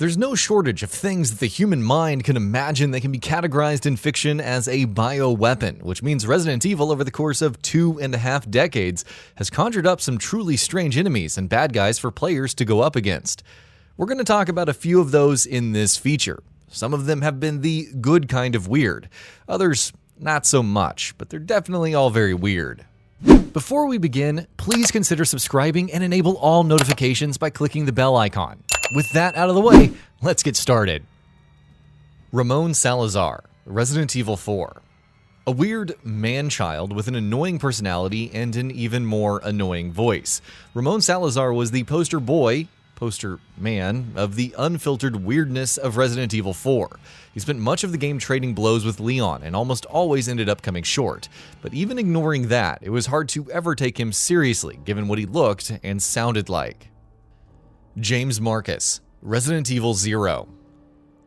There's no shortage of things that the human mind can imagine that can be categorized in fiction as a bioweapon, which means Resident Evil, over the course of 2.5 decades, has conjured up some truly strange enemies and bad guys for players to go up against. We're going to talk about a few of those in this feature. Some of them have been the good kind of weird, others not so much, but they're definitely all very weird. Before we begin, please consider subscribing and enable all notifications by clicking the bell icon. With that out of the way, let's get started. Ramon Salazar, Resident Evil 4. A weird man-child with an annoying personality and an even more annoying voice. Ramon Salazar was the poster man of the unfiltered weirdness of Resident Evil 4. He spent much of the game trading blows with Leon and almost always ended up coming short. But even ignoring that, it was hard to ever take him seriously given what he looked and sounded like. James Marcus, Resident Evil 0.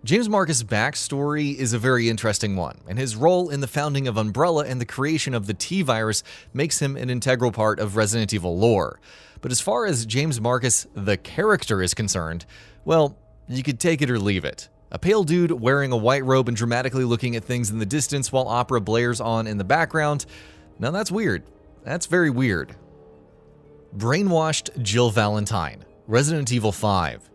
James Marcus' backstory is a very interesting one, and his role in the founding of Umbrella and the creation of the T-Virus makes him an integral part of Resident Evil lore. But as far as James Marcus, the character, is concerned, well, you could take it or leave it. A pale dude wearing a white robe and dramatically looking at things in the distance while opera blares on in the background. Now that's weird. That's very weird. Brainwashed Jill Valentine, Resident Evil 5.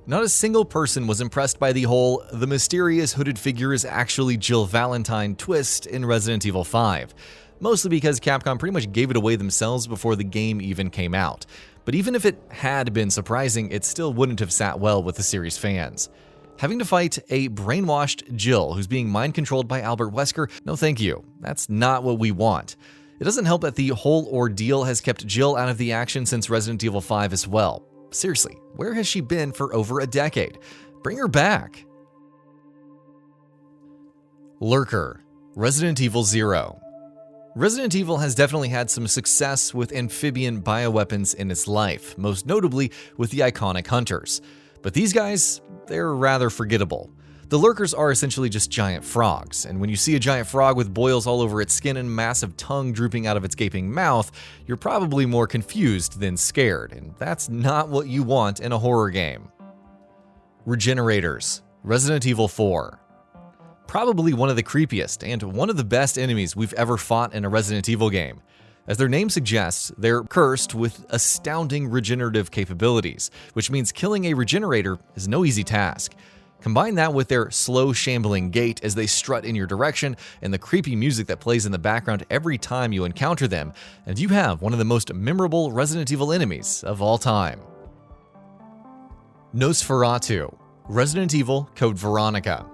Not a single person was impressed by the whole "the mysterious hooded figure is actually Jill Valentine" twist in Resident Evil 5. Mostly because Capcom pretty much gave it away themselves before the game even came out. But even if it had been surprising, it still wouldn't have sat well with the series fans. Having to fight a brainwashed Jill who's being mind-controlled by Albert Wesker? No thank you. That's not what we want. It doesn't help that the whole ordeal has kept Jill out of the action since Resident Evil 5 as well. Seriously, where has she been for over a decade? Bring her back. Lurker, Resident Evil 0. Resident Evil has definitely had some success with amphibian bioweapons in its life, most notably with the iconic Hunters. But these guys, they're rather forgettable. The Lurkers are essentially just giant frogs, and when you see a giant frog with boils all over its skin and a massive tongue drooping out of its gaping mouth, you're probably more confused than scared, and that's not what you want in a horror game. Regenerators, Resident Evil 4. Probably one of the creepiest and one of the best enemies we've ever fought in a Resident Evil game. As their name suggests, they're cursed with astounding regenerative capabilities, which means killing a regenerator is no easy task. Combine that with their slow, shambling gait as they strut in your direction and the creepy music that plays in the background every time you encounter them, and you have one of the most memorable Resident Evil enemies of all time. NOSFERATU, Resident Evil Code Veronica.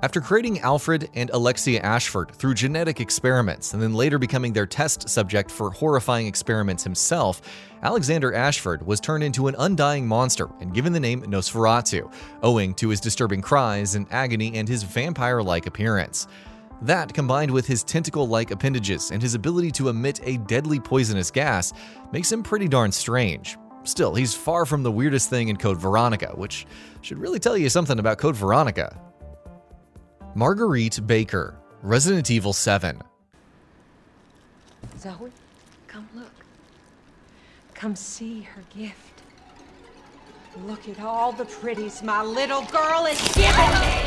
After creating Alfred and Alexia Ashford through genetic experiments and then later becoming their test subject for horrifying experiments himself, Alexander Ashford was turned into an undying monster and given the name Nosferatu, owing to his disturbing cries and agony and his vampire-like appearance. That, combined with his tentacle-like appendages and his ability to emit a deadly poisonous gas, makes him pretty darn strange. Still, he's far from the weirdest thing in Code Veronica, which should really tell you something about Code Veronica. Marguerite Baker, Resident Evil 7. Zoe, come look. Come see her gift. Look at all the pretties my little girl is giving me!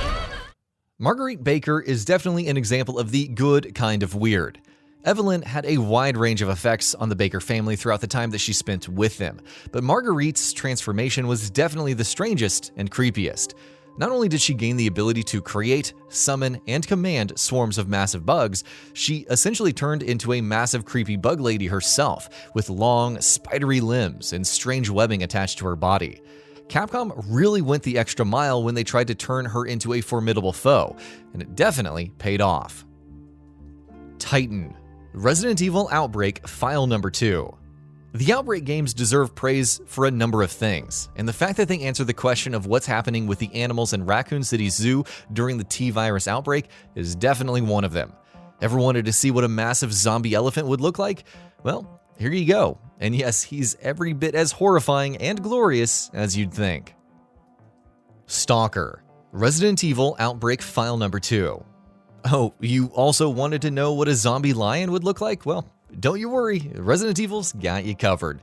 Marguerite Baker is definitely an example of the good kind of weird. Evelyn had a wide range of effects on the Baker family throughout the time that she spent with them, but Marguerite's transformation was definitely the strangest and creepiest. Not only did she gain the ability to create, summon, and command swarms of massive bugs, she essentially turned into a massive creepy bug lady herself, with long, spidery limbs and strange webbing attached to her body. Capcom really went the extra mile when they tried to turn her into a formidable foe, and it definitely paid off. Titan, Resident Evil Outbreak File Number 2. The Outbreak games deserve praise for a number of things, and the fact that they answer the question of what's happening with the animals in Raccoon City Zoo during the T-Virus outbreak is definitely one of them. Ever wanted to see what a massive zombie elephant would look like? Well, here you go. And yes, he's every bit as horrifying and glorious as you'd think. Stalker, Resident Evil Outbreak File Number 2. Oh, you also wanted to know what a zombie lion would look like? Well, don't you worry, Resident Evil's got you covered.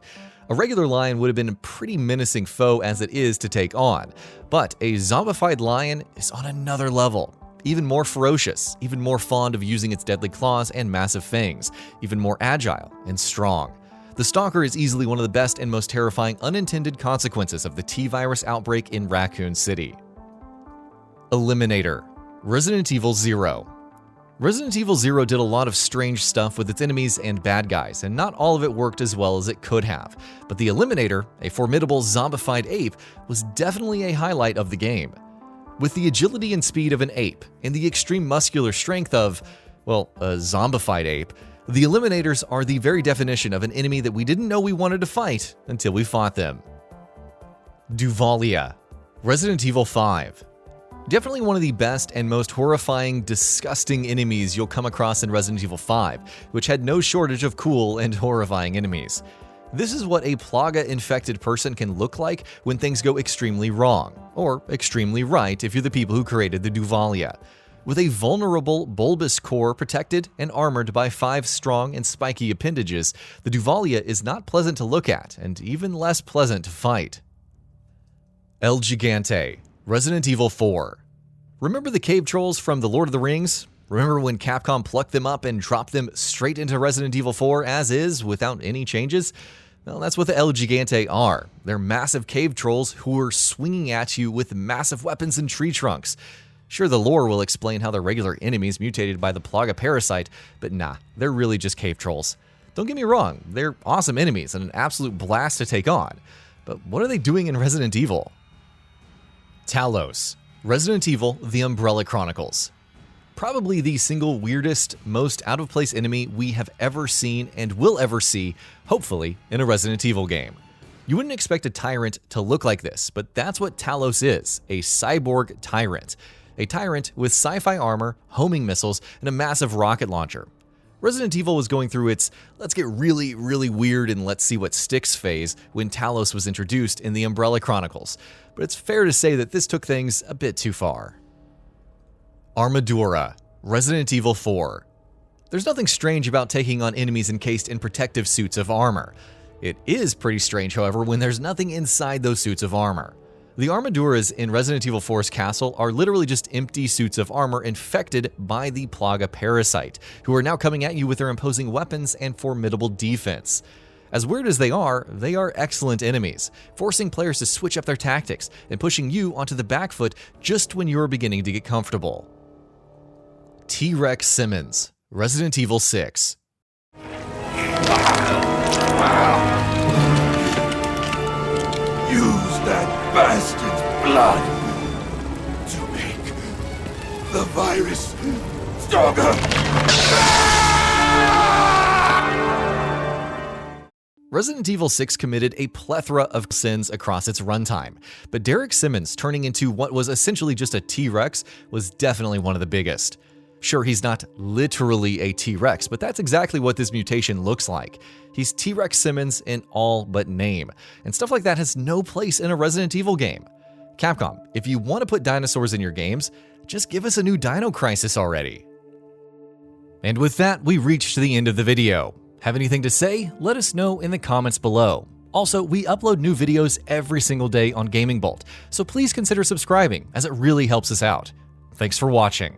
A regular lion would have been a pretty menacing foe as it is to take on, but a zombified lion is on another level. Even more ferocious, even more fond of using its deadly claws and massive fangs, even more agile and strong. The Stalker is easily one of the best and most terrifying unintended consequences of the T-virus outbreak in Raccoon City. Eliminator. Resident Evil 0. Resident Evil 0 did a lot of strange stuff with its enemies and bad guys, and not all of it worked as well as it could have. But the Eliminator, a formidable zombified ape, was definitely a highlight of the game. With the agility and speed of an ape, and the extreme muscular strength of, well, a zombified ape, the Eliminators are the very definition of an enemy that we didn't know we wanted to fight until we fought them. DUVALIA. Resident Evil 5. Definitely one of the best and most horrifying, disgusting enemies you'll come across in Resident Evil 5, which had no shortage of cool and horrifying enemies. This is what a Plaga-infected person can look like when things go extremely wrong, or extremely right if you're the people who created the DUVALIA. With a vulnerable, bulbous core protected and armored by 5 strong and spiky appendages, the DUVALIA is not pleasant to look at, and even less pleasant to fight. El Gigante. Resident Evil 4. Remember the cave trolls from The Lord of the Rings? Remember when Capcom plucked them up and dropped them straight into Resident Evil 4 as is, without any changes? Well, that's what the El Gigante are. They're massive cave trolls who are swinging at you with massive weapons and tree trunks. Sure, the lore will explain how they're regular enemies mutated by the Plaga parasite, but nah, they're really just cave trolls. Don't get me wrong, they're awesome enemies and an absolute blast to take on. But what are they doing in Resident Evil? TALOS. Resident Evil: The Umbrella Chronicles. Probably the single weirdest, most out-of-place enemy we have ever seen and will ever see, hopefully, in a Resident Evil game. You wouldn't expect a tyrant to look like this, but that's what Talos is, a cyborg tyrant. A tyrant with sci-fi armor, homing missiles, and a massive rocket launcher. Resident Evil was going through its let's get really, really weird and let's see what sticks phase when Talos was introduced in the Umbrella Chronicles, but it's fair to say that this took things a bit too far. ARMADURA. Resident Evil 4. There's nothing strange about taking on enemies encased in protective suits of armor. It is pretty strange, however, when there's nothing inside those suits of armor. The Armaduras in Resident Evil 4's castle are literally just empty suits of armor infected by the Plaga parasite, who are now coming at you with their imposing weapons and formidable defense. As weird as they are excellent enemies, forcing players to switch up their tactics and pushing you onto the back foot just when you're beginning to get comfortable. T-Rex Simmons. Resident Evil 6. Use that bastard's blood to make the virus stronger. Resident Evil 6 committed a plethora of sins across its runtime, but Derek Simmons turning into what was essentially just a T-Rex was definitely one of the biggest. Sure, he's not literally a T-Rex, but that's exactly what this mutation looks like. He's T-Rex Simmons in all but name, and stuff like that has no place in a Resident Evil game. Capcom, if you want to put dinosaurs in your games, just give us a new Dino Crisis already. And with that, we reached the end of the video. Have anything to say? Let us know in the comments below. Also, we upload new videos every single day on Gaming Bolt, so please consider subscribing, as it really helps us out. Thanks for watching.